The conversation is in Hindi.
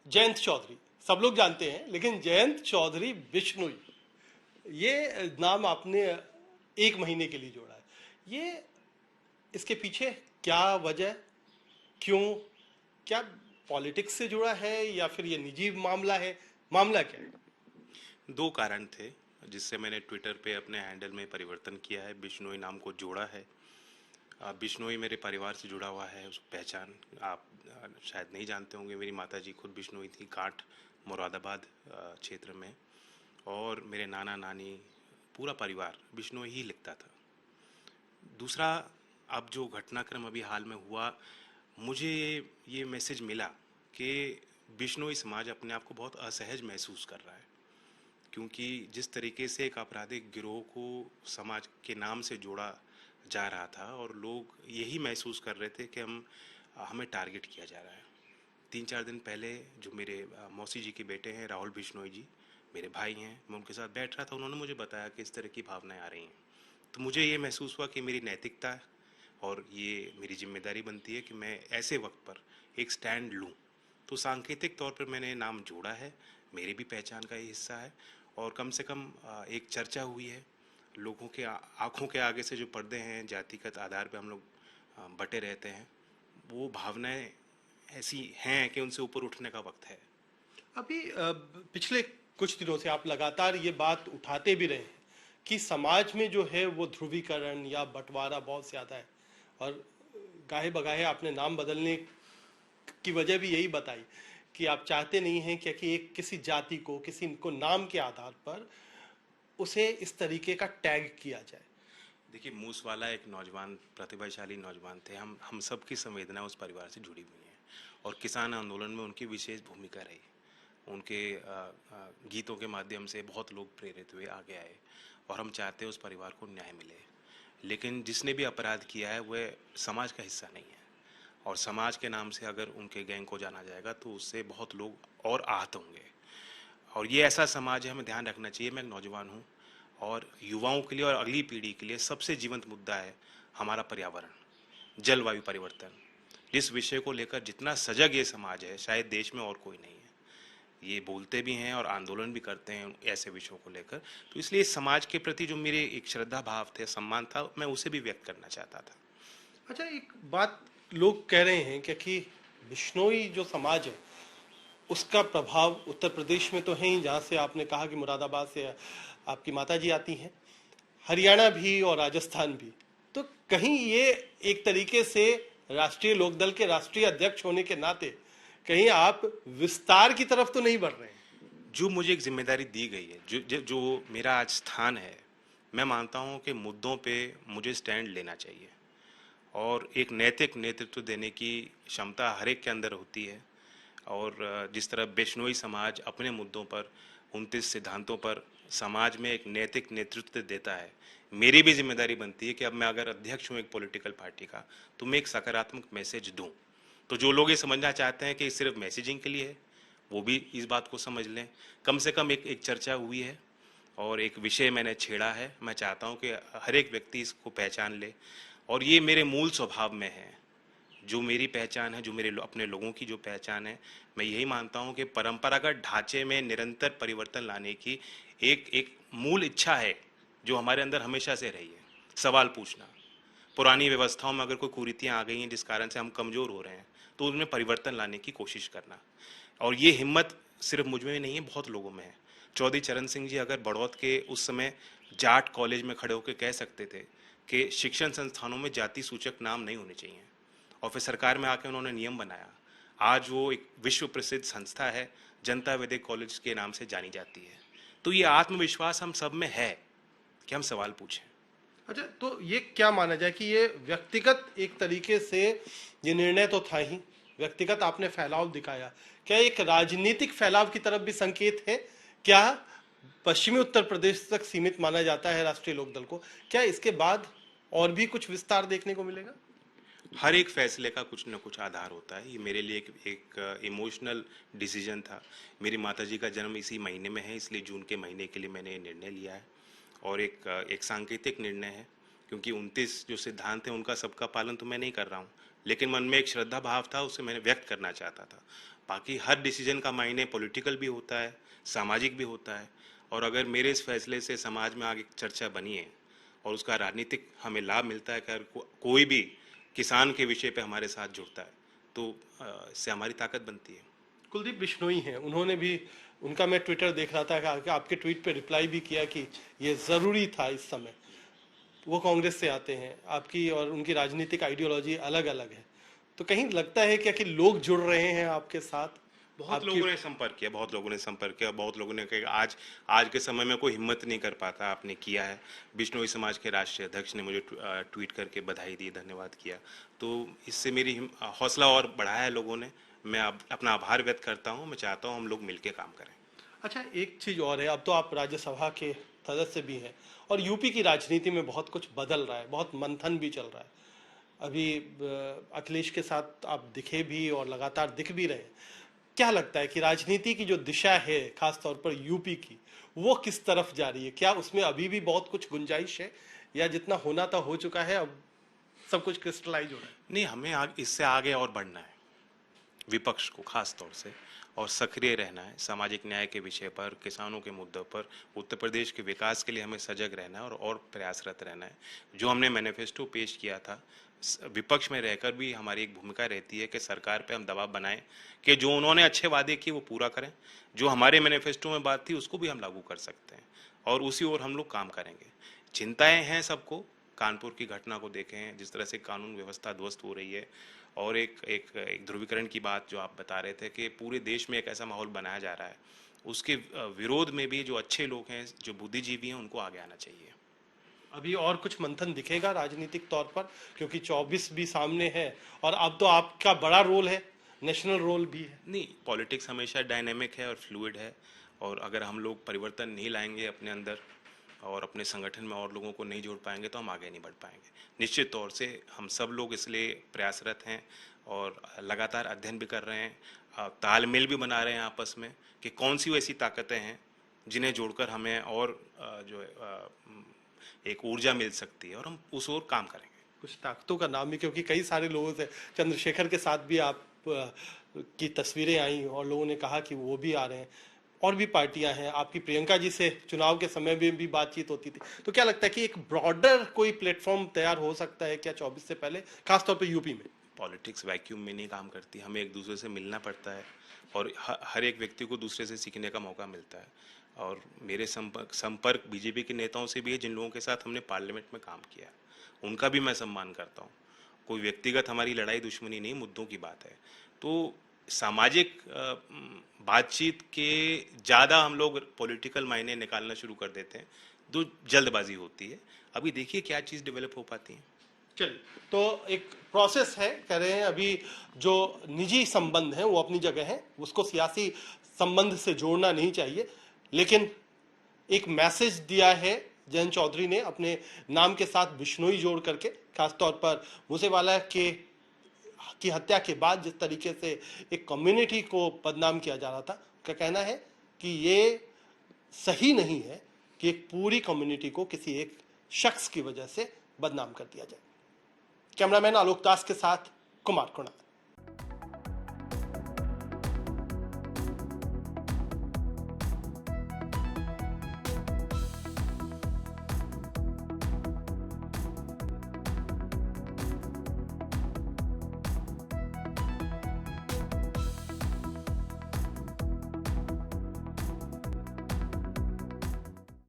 जयंत चौधरी सब लोग जानते हैं, लेकिन जयंत चौधरी बिश्नोई, ये नाम आपने एक महीने के लिए जोड़ा है। ये इसके पीछे क्या वजह, क्यों, क्या पॉलिटिक्स से जुड़ा है या फिर ये निजी मामला है? मामला क्या है? दो कारण थे जिससे मैंने ट्विटर पे अपने हैंडल में परिवर्तन किया है, बिश्नोई नाम को जोड़ा है। बिश्नोई मेरे परिवार से जुड़ा हुआ है, उसकी पहचान आप शायद नहीं जानते होंगे। मेरी माताजी खुद बिश्नोई थी, कांठ मुरादाबाद क्षेत्र में। और मेरे नाना नानी, पूरा परिवार बिश्नोई ही लिखता था। दूसरा, अब जो घटनाक्रम अभी हाल में हुआ, मुझे ये मैसेज मिला कि बिश्नोई समाज अपने आप को बहुत असहज महसूस कर रहा है, क्योंकि जिस तरीके से एक आपराधिक गिरोह को समाज के नाम से जोड़ा जा रहा था और लोग यही महसूस कर रहे थे कि हमें टारगेट किया जा रहा है। 3-4 दिन पहले जो मेरे मौसी जी के बेटे हैं राहुल बिश्नोई जी, मेरे भाई हैं, मैं उनके साथ बैठ रहा था, उन्होंने मुझे बताया कि इस तरह की भावनाएं आ रही हैं। तो मुझे ये महसूस हुआ कि मेरी नैतिकता और ये मेरी जिम्मेदारी बनती है कि मैं ऐसे वक्त पर एक स्टैंड लूँ। तो सांकेतिक तौर पर मैंने नाम जोड़ा है, मेरी भी पहचान का ये हिस्सा है। और कम से कम एक चर्चा हुई है, लोगों के आंखों के आगे से जो पर्दे हैं, जातिगत आधार पे हम लोग बटे रहते हैं, वो भावनाएं ऐसी हैं कि उनसे ऊपर उठने का वक्त है। अभी पिछले कुछ दिनों से आप लगातार ये बात उठाते भी रहे हैं कि समाज में जो है वो ध्रुवीकरण या बंटवारा बहुत ज़्यादा है, और गाहे बगाहे आपने नाम बदलने की वजह भी यही बताई कि आप चाहते नहीं हैं कि एक किसी जाति को, किसी को नाम के आधार पर उसे इस तरीके का टैग किया जाए। देखिए, मूसवाला एक नौजवान, प्रतिभाशाली नौजवान थे। हम सब की संवेदना उस परिवार से जुड़ी हुई हैं और किसान आंदोलन में उनकी विशेष भूमिका रही। उनके गीतों के माध्यम से बहुत लोग प्रेरित हुए, आगे आए, और हम चाहते हैं उस परिवार को न्याय मिले। लेकिन जिसने भी अपराध किया है वह समाज का हिस्सा नहीं है, और समाज के नाम से अगर उनके गैंग को जाना जाएगा तो उससे बहुत लोग और आहत होंगे। और ये ऐसा समाज है, हमें ध्यान रखना चाहिए। मैं एक नौजवान हूँ, और युवाओं के लिए और अगली पीढ़ी के लिए सबसे जीवंत मुद्दा है हमारा पर्यावरण, जलवायु परिवर्तन। जिस विषय को लेकर जितना सजग ये समाज है, शायद देश में और कोई नहीं है। ये बोलते भी हैं और आंदोलन भी करते हैं ऐसे विषयों को लेकर। तो इसलिए इस समाज के प्रति जो मेरे एक श्रद्धा भाव थे, सम्मान था, मैं उसे भी व्यक्त करना चाहता था। अच्छा, एक बात लोग कह रहे हैं कि बिश्नोई जो समाज है उसका प्रभाव उत्तर प्रदेश में तो है ही, जहाँ से आपने कहा कि मुरादाबाद से आपकी माताजी आती हैं, हरियाणा भी और राजस्थान भी। तो कहीं ये एक तरीके से राष्ट्रीय लोकदल के राष्ट्रीय अध्यक्ष होने के नाते कहीं आप विस्तार की तरफ तो नहीं बढ़ रहे हैं? जो मुझे एक जिम्मेदारी दी गई है, जो मेरा आज स्थान है, मैं मानता हूँ कि मुद्दों पे मुझे स्टैंड लेना चाहिए, और एक नैतिक नेतृत्व देने की क्षमता हर एक के अंदर होती है। और जिस तरह बिश्नोई समाज अपने मुद्दों पर, 29 सिद्धांतों पर समाज में एक नैतिक नेतृत्व देता है, मेरी भी जिम्मेदारी बनती है कि अब मैं अगर अध्यक्ष हूँ एक पॉलिटिकल पार्टी का, तो मैं एक सकारात्मक मैसेज दूँ। तो जो लोग ये समझना चाहते हैं कि सिर्फ मैसेजिंग के लिए है, वो भी इस बात को समझ लें। कम से कम एक एक चर्चा हुई है और एक विषय मैंने छेड़ा है। मैं चाहता हूँ कि हर एक व्यक्ति इसको पहचान ले, और ये मेरे मूल स्वभाव में है। जो मेरी पहचान है, जो मेरे अपने लोगों की जो पहचान है, मैं यही मानता हूँ कि परंपरागत ढांचे में निरंतर परिवर्तन लाने की एक एक मूल इच्छा है जो हमारे अंदर हमेशा से रही है। सवाल पूछना, पुरानी व्यवस्थाओं में अगर कोई कुरीतियाँ आ गई हैं जिस कारण से हम कमज़ोर हो रहे हैं, तो उनमें परिवर्तन लाने की कोशिश करना। और ये हिम्मत सिर्फ मुझ में नहीं है, बहुत लोगों में है। चौधरी चरण सिंह जी अगर बड़ौत के उस समय जाट कॉलेज में खड़े होकर कह सकते थे कि शिक्षण संस्थानों में जाति सूचक नाम नहीं होने चाहिए, और फिर सरकार में आके उन्होंने नियम बनाया, आज वो एक विश्व प्रसिद्ध संस्था है, जनता वैदिक कॉलेज के नाम से जानी जाती है। तो ये आत्मविश्वास हम सब में है कि हम सवाल पूछें। अच्छा, तो ये क्या माना जाए कि ये व्यक्तिगत एक तरीके से ये निर्णय तो था ही, व्यक्तिगत आपने फैलाव दिखाया, क्या एक राजनीतिक फैलाव की तरफ भी संकेत है? क्या पश्चिमी उत्तर प्रदेश तक सीमित माना जाता है राष्ट्रीय लोकदल को? क्या इसके बाद और भी कुछ विस्तार देखने को मिलेगा? हर एक फैसले का कुछ न कुछ आधार होता है। ये मेरे लिए एक इमोशनल डिसीजन था। मेरी माताजी का जन्म इसी महीने में है, इसलिए जून के महीने के लिए मैंने ये निर्णय लिया है, और एक सांकेतिक निर्णय है, क्योंकि 29 जो सिद्धांत हैं उनका सबका पालन तो मैं नहीं कर रहा हूँ, लेकिन मन में एक श्रद्धा भाव था, उसे मैंने व्यक्त करना चाहता था। बाकी हर डिसीजन का मायने पॉलिटिकल भी होता है, सामाजिक भी होता है। और अगर मेरे इस फैसले से समाज में आगे चर्चा बनी है और उसका राजनीतिक हमें लाभ मिलता है कि अगर कोई भी किसान के विषय पे हमारे साथ जुड़ता है तो इससे हमारी ताकत बनती है। कुलदीप बिश्नोई हैं, उन्होंने भी, उनका मैं ट्विटर देख रहा था कि आपके ट्वीट पे रिप्लाई भी किया कि ये ज़रूरी था इस समय। वो कांग्रेस से आते हैं, आपकी और उनकी राजनीतिक आइडियोलॉजी अलग अलग है, तो कहीं लगता है क्या कि लोग जुड़ रहे हैं आपके साथ? बहुत लोगों ने संपर्क किया, बहुत लोगों ने संपर्क किया, बहुत लोगों ने कहा आज के समय में कोई हिम्मत नहीं कर पाता, आपने किया है। बिश्नोई समाज के राष्ट्रीय अध्यक्ष ने मुझे ट्वीट करके बधाई दी, धन्यवाद किया, तो इससे मेरी हौसला और बढ़ाया है लोगों ने। मैं अपना आभार व्यक्त करता हूँ। मैं चाहता हूँ हम लोग मिलकर काम करें। अच्छा, एक चीज़ और है, अब तो आप राज्यसभा के सदस्य भी हैं और यूपी की राजनीति में बहुत कुछ बदल रहा है, बहुत मंथन भी चल रहा है। अभी अखिलेश के साथ आप दिखे भी और लगातार दिख भी रहे हैं। क्या लगता है कि राजनीति की जो दिशा है, खासतौर पर यूपी की, वो किस तरफ जा रही है? क्या उसमें अभी भी बहुत कुछ गुंजाइश है या जितना होना था हो चुका है, अब सब कुछ क्रिस्टलाइज हो रहा है? नहीं, हमें इससे आगे और बढ़ना है, विपक्ष को खास तौर से, और सक्रिय रहना है सामाजिक न्याय के विषय पर, किसानों के मुद्दों पर। उत्तर प्रदेश के विकास के लिए हमें सजग रहना है और प्रयासरत रहना है। जो हमने मैनिफेस्टो पेश किया था, विपक्ष में रहकर भी हमारी एक भूमिका रहती है कि सरकार पे हम दबाव बनाएं कि जो उन्होंने अच्छे वादे किए वो पूरा करें, जो हमारे मैनिफेस्टो में बात थी उसको भी हम लागू कर सकते हैं, और उसी ओर हम लोग काम करेंगे। चिंताएं हैं सबको, कानपुर की घटना को देखें, जिस तरह से कानून व्यवस्था ध्वस्त हो रही है, और एक ध्रुवीकरण की बात जो आप बता रहे थे कि पूरे देश में एक ऐसा माहौल बनाया जा रहा है, उसके विरोध में भी जो अच्छे लोग हैं, जो बुद्धिजीवी हैं, उनको आगे आना चाहिए। अभी और कुछ मंथन दिखेगा राजनीतिक तौर पर, क्योंकि 24 भी सामने है और अब तो आपका बड़ा रोल है, नेशनल रोल भी है। नहीं, पॉलिटिक्स हमेशा डायनेमिक है और फ्लूइड है, और अगर हम लोग परिवर्तन नहीं लाएंगे अपने अंदर और अपने संगठन में और लोगों को नहीं जोड़ पाएंगे तो हम आगे नहीं बढ़ पाएंगे। निश्चित तौर से हम सब लोग इसलिए प्रयासरत हैं और लगातार अध्ययन भी कर रहे हैं, तालमेल भी बना रहे हैं आपस में कि कौन सी ऐसी ताकतें हैं जिन्हें जोड़कर हमें और जो है एक ऊर्जा मिल सकती है, और हम उस ओर काम करेंगे। कुछ ताकतों का नाम भी, क्योंकि कई सारे लोगों से, चंद्रशेखर के साथ भी आप की तस्वीरें आई और लोगों ने कहा कि वो भी आ रहे हैं, और भी पार्टियां हैं, आपकी प्रियंका जी से चुनाव के समय में भी बातचीत होती थी। तो क्या लगता है कि एक ब्रॉडर कोई प्लेटफॉर्म तैयार हो सकता है क्या 24 से पहले, खासतौर पर यूपी में? पॉलिटिक्स वैक्यूम में नहीं काम करती, हमें एक दूसरे से मिलना पड़ता है और हर एक व्यक्ति को दूसरे से सीखने का मौका मिलता है। और मेरे संपर्क बीजेपी के नेताओं से भी है, जिन लोगों के साथ हमने पार्लियामेंट में काम किया, उनका भी मैं सम्मान करता हूँ। कोई व्यक्तिगत हमारी लड़ाई दुश्मनी नहीं, मुद्दों की बात है। तो सामाजिक बातचीत के ज़्यादा हम लोग पॉलिटिकल मायने निकालना शुरू कर देते हैं, तो जल्दबाजी होती है। अभी देखिए क्या चीज़ डेवलप हो पाती है। चलिए, तो एक प्रोसेस है, कह रहे हैं अभी जो निजी संबंध हैं वो अपनी जगह है, उसको सियासी संबंध से जोड़ना नहीं चाहिए, लेकिन एक मैसेज दिया है जयंत चौधरी ने अपने नाम के साथ बिश्नोई जोड़ करके, खासतौर पर मूसेवाला की हत्या के बाद जिस तरीके से एक कम्युनिटी को बदनाम किया जा रहा था, उनका कहना है कि ये सही नहीं है कि एक पूरी कम्युनिटी को किसी एक शख्स की वजह से बदनाम कर दिया जाए। कैमरामैन आलोक दास के साथ कुमार कुणाल।